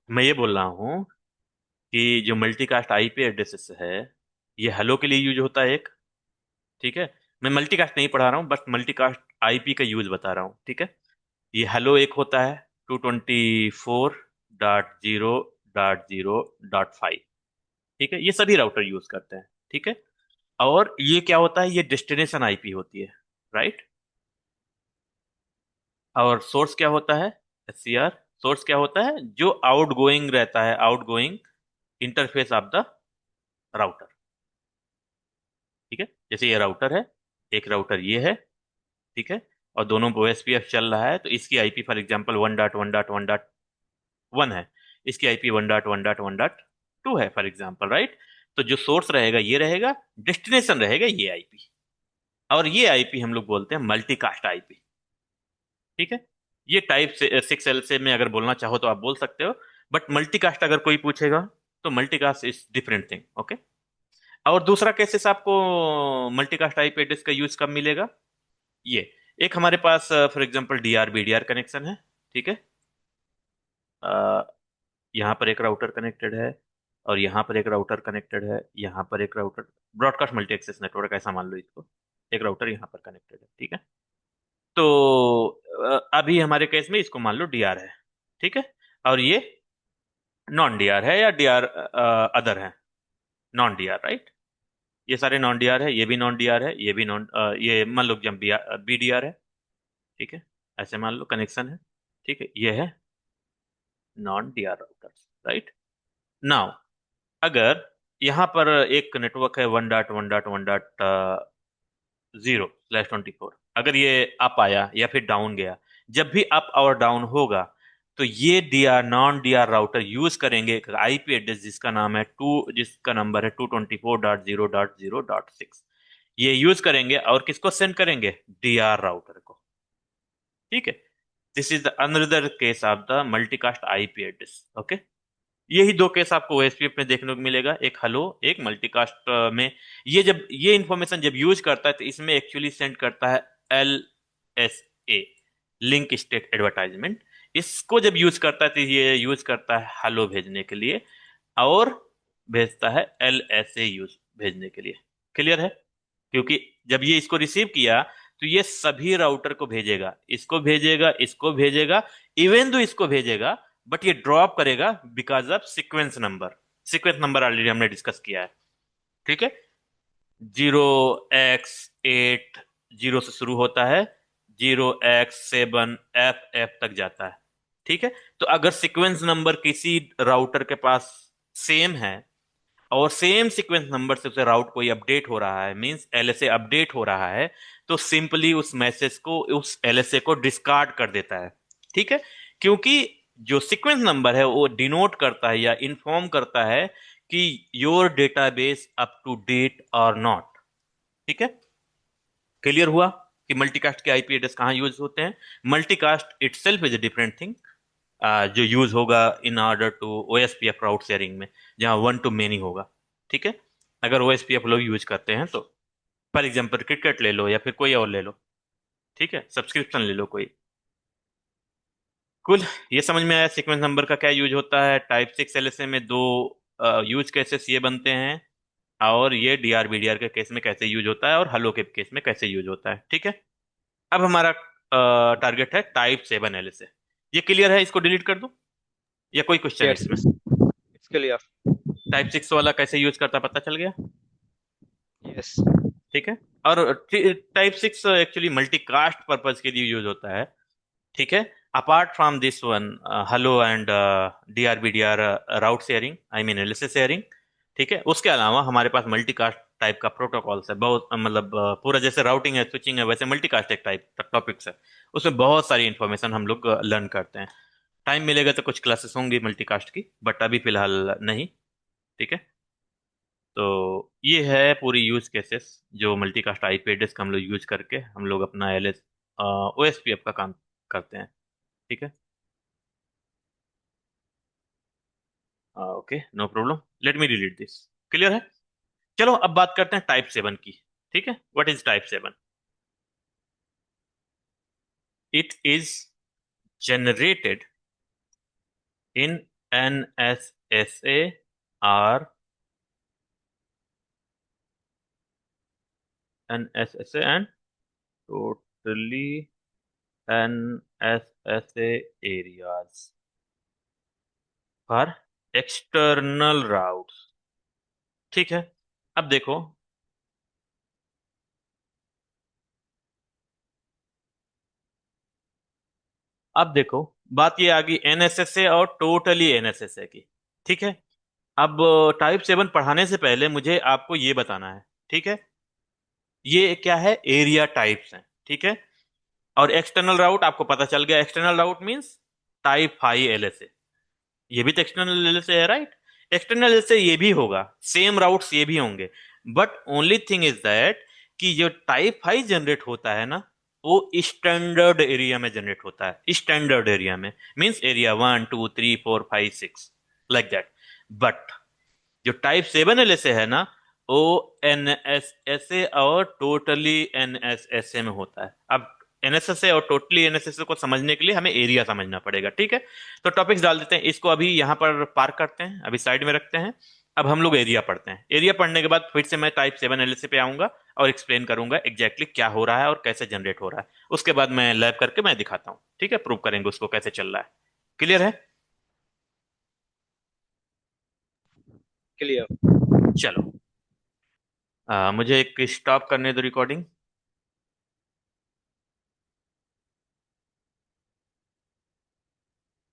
मैं ये बोल रहा हूँ कि जो मल्टीकास्ट आईपी एड्रेसेस है, ये हेलो के लिए यूज होता है एक। ठीक है। मैं मल्टीकास्ट नहीं पढ़ा रहा हूँ, बस मल्टीकास्ट आईपी का यूज बता रहा हूँ। ठीक है। ये हेलो एक होता है 224.0.0.5। ठीक है, ये सभी राउटर यूज करते हैं। ठीक है। और ये क्या होता है, ये डेस्टिनेशन आईपी होती है। राइट। और सोर्स क्या होता है? एससीआर। सोर्स क्या होता है? जो आउट गोइंग रहता है, out going interface of the router. ठीक है। जैसे ये राउटर है, एक राउटर ये है। ठीक है। और दोनों पे ओएसपीएफ चल रहा है, तो इसकी आईपी फॉर एग्जांपल 1.1.1.1 है। इसकी आईपी 1.1.1.2 है फॉर एग्जांपल। राइट। तो जो सोर्स रहेगा ये रहेगा, डेस्टिनेशन रहेगा ये आईपी। और ये आईपी हम लोग बोलते हैं मल्टीकास्ट आईपी। ठीक है। ये टाइप से 6 एल से में अगर बोलना चाहो तो आप बोल सकते हो। बट मल्टीकास्ट अगर कोई पूछेगा तो multicast is different thing. Okay. और दूसरा केसेस आपको मल्टीकास्ट आईपी एड्रेस का यूज कब मिलेगा? ये एक हमारे पास for example DR BDR connection है। ठीक है। अ, यहाँ पर एक राउटर कनेक्टेड है, और यहाँ पर एक राउटर कनेक्टेड है, यहाँ पर एक router. Broadcast multi access network ऐसा मान लो इसको। एक राउटर यहाँ पर कनेक्टेड है। ठीक है। तो अभी हमारे केस में इसको मान लो डीआर है। ठीक है। और ये नॉन डीआर है या डीआर अदर है। Non DR, right. ये सारे नॉन डीआर है, ये भी नॉन डीआर है, ये भी नॉन, ये मान लो जब बी डीआर है। ठीक है। ऐसे मान लो कनेक्शन है। ठीक है। ये है non DR routers. Right. Now अगर यहाँ पर एक नेटवर्क है 1.1.1.0/24, अगर ये अप आया या फिर डाउन गया, जब भी अप और डाउन होगा तो ये DR non DR router use करेंगे एक आईपी एड्रेस जिसका नंबर है 224.0.0.6। ये यूज करेंगे और किसको सेंड करेंगे? डीआर राउटर को। ठीक है। This is the another case of the multicast IP address. Okay. यही दो केस आपको ओएसपीएफ में देखने को मिलेगा, एक हेलो, एक मल्टीकास्ट में। ये जब ये इंफॉर्मेशन जब यूज करता है तो इसमें एक्चुअली सेंड करता है L S A, link state advertisement. इसको जब यूज करता है तो ये यूज करता है हेलो भेजने के लिए, और भेजता है एल एस ए यूज भेजने के लिए। क्लियर है? क्योंकि जब ये इसको रिसीव किया तो ये सभी राउटर को भेजेगा, इसको भेजेगा, इसको भेजेगा, इवन दो इसको भेजेगा, बट ये ड्रॉप करेगा because of sequence number. Sequence number already हमने डिस्कस किया है। ठीक है। 0x8 0 से शुरू होता है, 0x7 FF तक जाता है। ठीक है। तो अगर सीक्वेंस नंबर किसी राउटर के पास सेम है, और सेम सीक्वेंस नंबर से उसे राउट कोई अपडेट हो रहा है, मींस एलएसए अपडेट हो रहा है, तो सिंपली उस मैसेज को, उस एलएसए को डिस्कार्ड कर देता है। ठीक है। क्योंकि जो सीक्वेंस नंबर है वो डिनोट करता है या इन्फॉर्म करता है कि your database up to date और नॉट। ठीक है। क्लियर हुआ कि मल्टीकास्ट के आईपी एड्रेस कहाँ यूज होते हैं? Multicast itself is a different thing, जो यूज होगा in order to OSPF route sharing में, जहां वन टू मेनी होगा। ठीक है। अगर ओएसपीएफ लोग यूज करते हैं तो फॉर एग्जांपल क्रिकेट ले लो या फिर कोई और ले लो। ठीक है। सब्सक्रिप्शन ले लो कोई। कुल, ये समझ में आया सीक्वेंस नंबर का क्या यूज होता है। टाइप 6 एलएसए में दो यूज केसेस ये बनते हैं, और ये डीआर बीडीआर के केस में कैसे यूज होता है, और हलो के केस में कैसे यूज होता है। ठीक है। अब हमारा टारगेट है टाइप 7 एलएसए। ये क्लियर है? इसको डिलीट कर दूं या कोई क्वेश्चन है Yes, इसमें? it's clear. टाइप 6 वाला कैसे यूज करता पता चल गया? Yes. ठीक है। और टाइप 6 एक्चुअली मल्टीकास्ट पर्पज के लिए यूज होता है। ठीक है। Apart from this one, hello and DR BDR route sharing, I mean LSA sharing. ठीक है। उसके अलावा हमारे पास मल्टीकास्ट टाइप का प्रोटोकॉल्स है बहुत, मतलब पूरा जैसे राउटिंग है, स्विचिंग है, वैसे मल्टीकास्ट एक टाइप टॉपिक्स है। उसमें बहुत सारी इंफॉर्मेशन हम लोग लर्न करते हैं। टाइम मिलेगा तो कुछ क्लासेस होंगी मल्टीकास्ट की, बट अभी फिलहाल नहीं। ठीक है। तो ये है पूरी यूज केसेस जो मल्टीकास्ट आईपी एड्रेस का हम लोग यूज करके हम लोग अपना एल एस ओएसपीएफ का काम करते हैं। ठीक है। Okay, no problem. Let me delete this. Clear है? चलो अब बात करते हैं टाइप 7 की। ठीक है। What is type 7? It is generated in NSSA are NSSA and totally NSSA areas for external routes। ठीक है, अब देखो, अब देखो, बात ये आ गई एनएसएसए और टोटली एनएसएसए की। ठीक है, अब टाइप 7 पढ़ाने से पहले मुझे आपको ये बताना है। ठीक है, ये क्या है, एरिया टाइप्स हैं। ठीक है, और एक्सटर्नल राउट आपको पता चल गया, एक्सटर्नल राउट मींस टाइप 5 एलएसए। ये भी तो एक्सटर्नल एलएसए है, राइट? एक्सटर्नल एलएसए ये भी होगा, सेम राउट्स ये भी होंगे, but only thing is that कि जो टाइप 5 जनरेट होता है ना, वो स्टैंडर्ड एरिया में जनरेट होता है। स्टैंडर्ड एरिया में means area 1 2 3 4 5 6 like that. But जो टाइप 7 एलएसए है ना, वो एनएसएसए और टोटली एनएसएसए में होता है। अब एनएसएसए और टोटली एनएसएसए को समझने के लिए हमें एरिया समझना पड़ेगा। ठीक है, तो टॉपिक्स डाल देते हैं, इसको अभी यहाँ पर पार्क करते हैं, अभी साइड में रखते हैं। अब हम लोग एरिया पढ़ते हैं। एरिया पढ़ने के बाद फिर से मैं टाइप 7 एलएसए पे आऊंगा और एक्सप्लेन करूंगा एग्जैक्टली क्या हो रहा है और कैसे जनरेट हो रहा है। उसके बाद मैं लैब करके मैं दिखाता हूँ। ठीक है, प्रूव करेंगे उसको कैसे चल रहा है। क्लियर है? Clear. चलो, मुझे एक स्टॉप करने दो रिकॉर्डिंग।